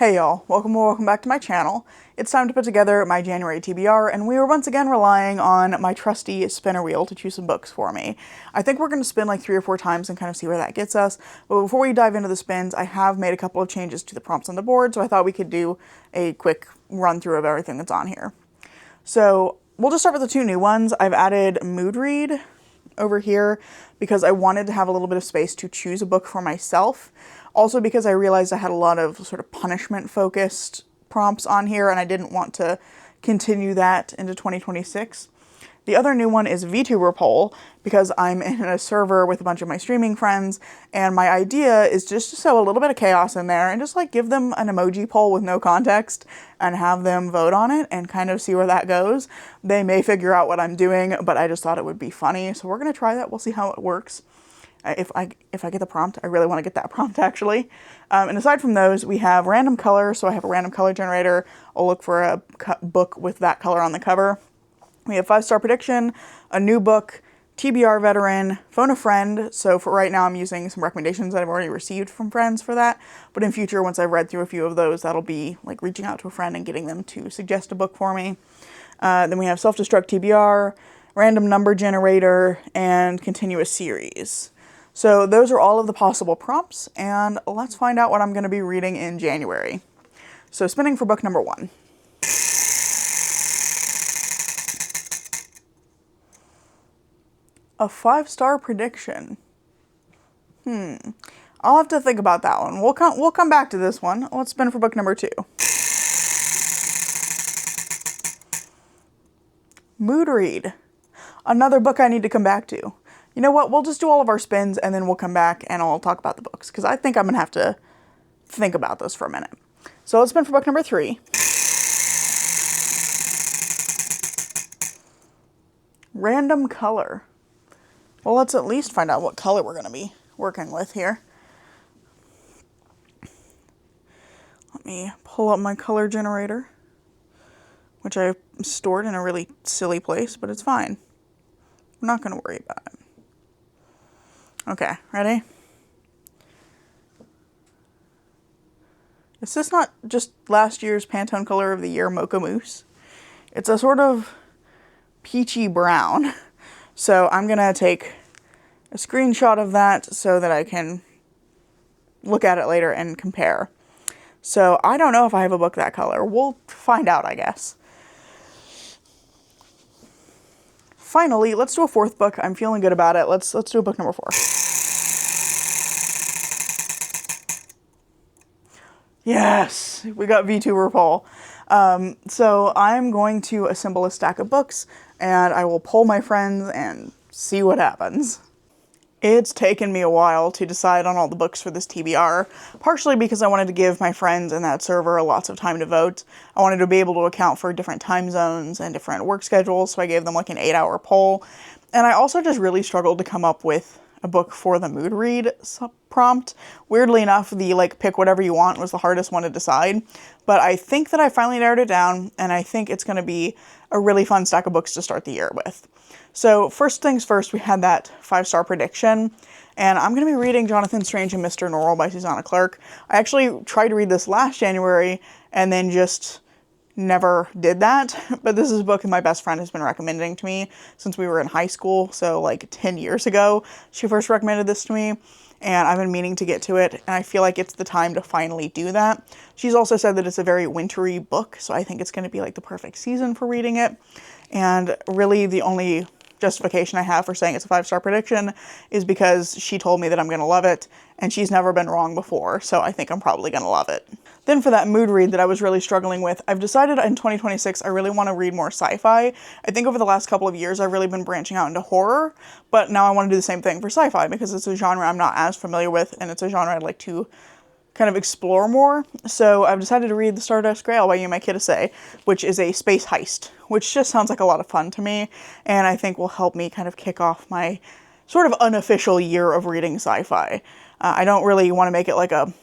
Hey y'all, welcome back to my channel. It's time to put together my January TBR, and we are once again relying on my trusty spinner wheel to choose some books for me. I think we're going to spin like 3 or 4 times and kind of see where that gets us, but before we dive into the spins, I have made a couple of changes to the prompts on the board, so I thought we could do a quick run through of everything that's on here. So we'll just start with the 2 new ones. I've added Mood Read over here because I wanted to have a little bit of space to choose a book for myself. Also because I realized I had a lot of sort of punishment focused prompts on here and I didn't want to continue that into 2026. The other new one is VTuber poll because I'm in a server with a bunch of my streaming friends, and my idea is just to sow a little bit of chaos in there and just like give them an emoji poll with no context and have them vote on it and kind of see where that goes. They may figure out what I'm doing, but I just thought it would be funny. So we're going to try that. We'll see how it works. If I get the prompt, I really want to get that prompt actually. And aside from those, we have random color. So I have a random color generator. I'll look for a book with that color on the cover. We have 5-star prediction, a new book, TBR veteran, phone a friend. So for right now, I'm using some recommendations that I've already received from friends for that. But in future, once I've read through a few of those, that'll be like reaching out to a friend and getting them to suggest a book for me. Then we have self-destruct TBR, random number generator, and continuous series. So those are all of the possible prompts, and let's find out what I'm going to be reading in January. So spinning for book number 1. A 5-star prediction. I'll have to think about that one. We'll come back to this one. Let's spin for book number 2. Mood Read. Another book I need to come back to. You know what? We'll just do all of our spins and then we'll come back and I'll talk about the books because I think I'm going to have to think about this for a minute. So let's spin for book number 3. Random color. Well, let's at least find out what color we're going to be working with here. Let me pull up my color generator, which I stored in a really silly place, but it's fine. I'm not going to worry about it. Okay, ready? Is this not just last year's Pantone color of the year, Mocha Mousse? It's a sort of peachy brown. So I'm going to take a screenshot of that so that I can look at it later and compare. So I don't know if I have a book that color. We'll find out, I guess. Finally, let's do a 4th book. I'm feeling good about it. Let's do book number 4. Yes, we got VTuber poll. So I'm going to assemble a stack of books and I will poll my friends and see what happens. It's taken me a while to decide on all the books for this TBR, partially because I wanted to give my friends in that server lots of time to vote. I wanted to be able to account for different time zones and different work schedules, so I gave them like an 8-hour poll. And I also just really struggled to come up with a book for the Mood Read prompt. Weirdly enough, the like pick whatever you want was the hardest one to decide, but I think that I finally narrowed it down, and I think it's going to be a really fun stack of books to start the year with. So first things first, we had that 5-star prediction, and I'm going to be reading Jonathan Strange and Mr. Norrell by Susanna Clarke. I actually tried to read this last January and then just never did that, but this is a book that my best friend has been recommending to me since we were in high school, so like 10 years ago. She first recommended this to me, and I've been meaning to get to it, and I feel like it's the time to finally do that. She's also said that it's a very wintry book, so I think it's going to be like the perfect season for reading it, and really the only justification I have for saying it's a 5-star prediction is because she told me that I'm going to love it, and she's never been wrong before, so I think I'm probably going to love it. Then for that mood read that I was really struggling with, I've decided in 2026 I really want to read more sci-fi. I think over the last couple of years I've really been branching out into horror, but now I want to do the same thing for sci-fi because it's a genre I'm not as familiar with, and it's a genre I'd like to kind of explore more. So I've decided to read The Stardust Grail by Yume Kitase, which is a space heist, which just sounds like a lot of fun to me, and I think will help me kind of kick off my sort of unofficial year of reading sci-fi. I don't really want to make it like a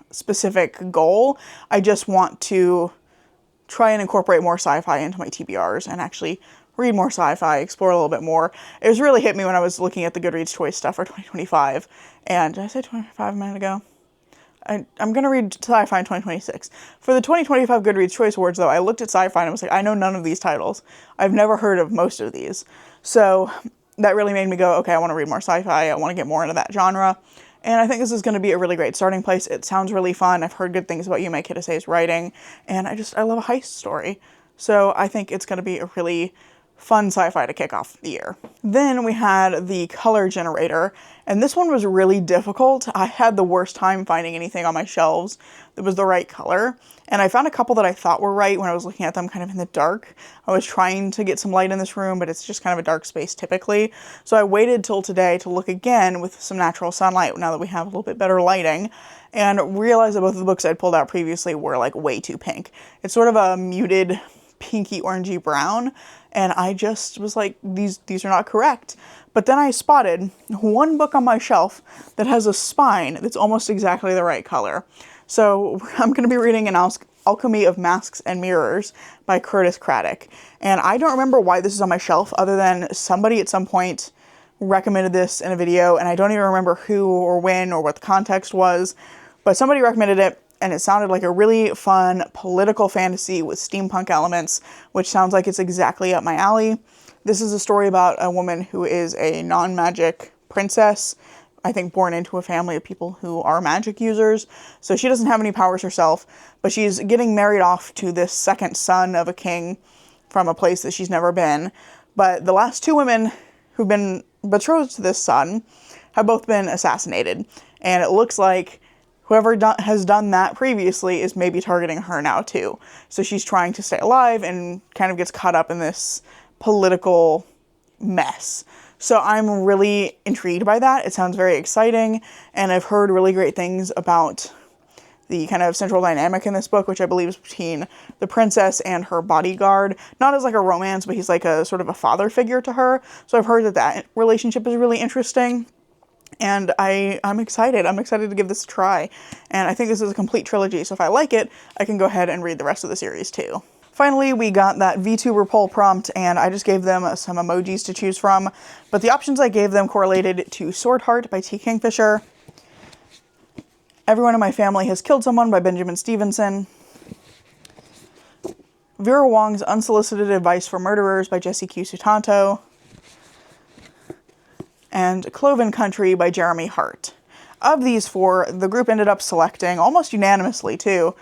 specific goal. I just want to try and incorporate more sci-fi into my TBRs and actually read more sci-fi, explore a little bit more. It was really hit me when I was looking at the Goodreads choice stuff for 2025, and did I say 25 a minute ago? I'm going to read sci-fi in 2026. For the 2025 Goodreads Choice Awards, though, I looked at sci-fi and I was like, I know none of these titles. I've never heard of most of these. So that really made me go, okay, I want to read more sci-fi. I want to get more into that genre. And I think this is going to be a really great starting place. It sounds really fun. I've heard good things about Yume Kitase's writing. And I love a heist story. So I think it's going to be a really fun sci-fi to kick off the year. Then we had the color generator, and this one was really difficult. I had the worst time finding anything on my shelves that was the right color, and I found a couple that I thought were right when I was looking at them kind of in the dark. I was trying to get some light in this room, but it's just kind of a dark space typically. So I waited till today to look again with some natural sunlight now that we have a little bit better lighting, and realized that both of the books I'd pulled out previously were like way too pink. It's sort of a muted pinky orangey brown, and I just was like, these are not correct. But then I spotted one book on my shelf that has a spine that's almost exactly the right color. So I'm going to be reading An Alchemy of Masks and Mirrors by Curtis Craddock. And I don't remember why this is on my shelf other than somebody at some point recommended this in a video, and I don't even remember who or when or what the context was, but somebody recommended it. And it sounded like a really fun political fantasy with steampunk elements, which sounds like it's exactly up my alley. This is a story about a woman who is a non-magic princess, I think born into a family of people who are magic users. So she doesn't have any powers herself, but she's getting married off to this second son of a king from a place that she's never been. But the last two women who've been betrothed to this son have both been assassinated. And it looks like whoever has done that previously is maybe targeting her now too. So she's trying to stay alive and kind of gets caught up in this political mess. So I'm really intrigued by that. It sounds very exciting, and I've heard really great things about the kind of central dynamic in this book, which I believe is between the princess and her bodyguard. Not as like a romance, but he's like a sort of a father figure to her. So I've heard that relationship is really interesting. And I'm excited. I'm excited to give this a try. And I think this is a complete trilogy, so if I like it, I can go ahead and read the rest of the series too. Finally, we got that VTuber poll prompt, and I just gave them some emojis to choose from. But the options I gave them correlated to Sword Heart by T. Kingfisher, Everyone in My Family Has Killed Someone by Benjamin Stevenson, Vera Wong's Unsolicited Advice for Murderers by Jesse Q. Sutanto, and Cloven Country by Jeremy Hart. Of these four, the group ended up selecting, almost unanimously too,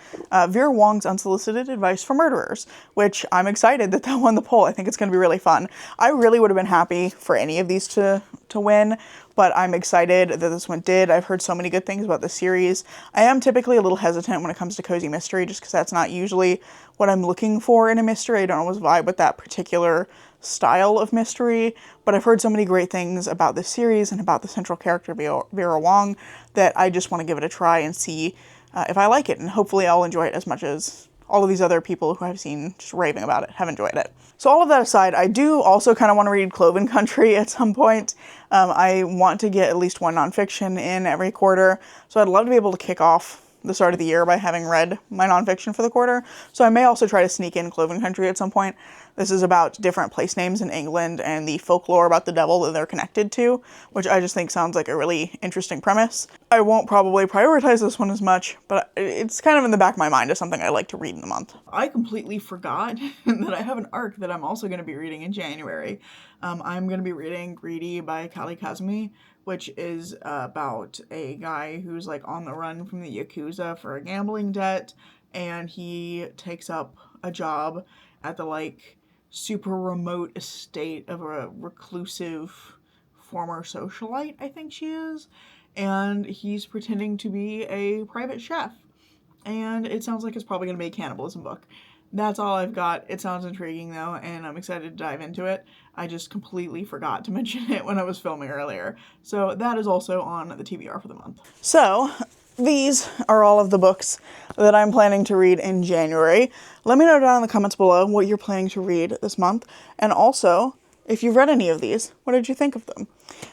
Vera Wong's Unsolicited Advice for Murderers, which I'm excited that won the poll. I think it's going to be really fun. I really would have been happy for any of these to win, but I'm excited that this one did. I've heard so many good things about the series. I am typically a little hesitant when it comes to cozy mystery, just because that's not usually what I'm looking for in a mystery. I don't always vibe with that particular style of mystery, but I've heard so many great things about this series and about the central character Vera Wong that I just want to give it a try and see if I like it, and hopefully I'll enjoy it as much as all of these other people who I've seen just raving about it have enjoyed it. So all of that aside, I do also kind of want to read Cloven Country at some point. I want to get at least one nonfiction in every quarter, so I'd love to be able to kick off the start of the year by having read my nonfiction for the quarter. So I may also try to sneak in Cloven Country at some point. This is about different place names in England and the folklore about the devil that they're connected to, which I just think sounds like a really interesting premise. I won't probably prioritize this one as much, but it's kind of in the back of my mind as something I like to read in the month. I completely forgot that I have an arc that I'm also going to be reading in January. I'm going to be reading Greedy by Kali Kazumi, which is about a guy who's like on the run from the Yakuza for a gambling debt, and he takes up a job at the like super remote estate of a reclusive former socialite, I think she is, and he's pretending to be a private chef, and it sounds like it's probably going to be a cannibalism book. That's all I've got. It sounds intriguing though, and I'm excited to dive into it. I just completely forgot to mention it when I was filming earlier. So that is also on the TBR for the month. So these are all of the books that I'm planning to read in January. Let me know down in the comments below what you're planning to read this month, and also if you've read any of these, what did you think of them?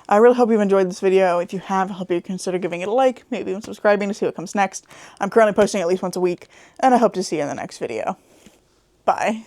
I really hope you've enjoyed this video. If you have, I hope you consider giving it a like, maybe even subscribing to see what comes next. I'm currently posting at least once a week, and I hope to see you in the next video. Bye.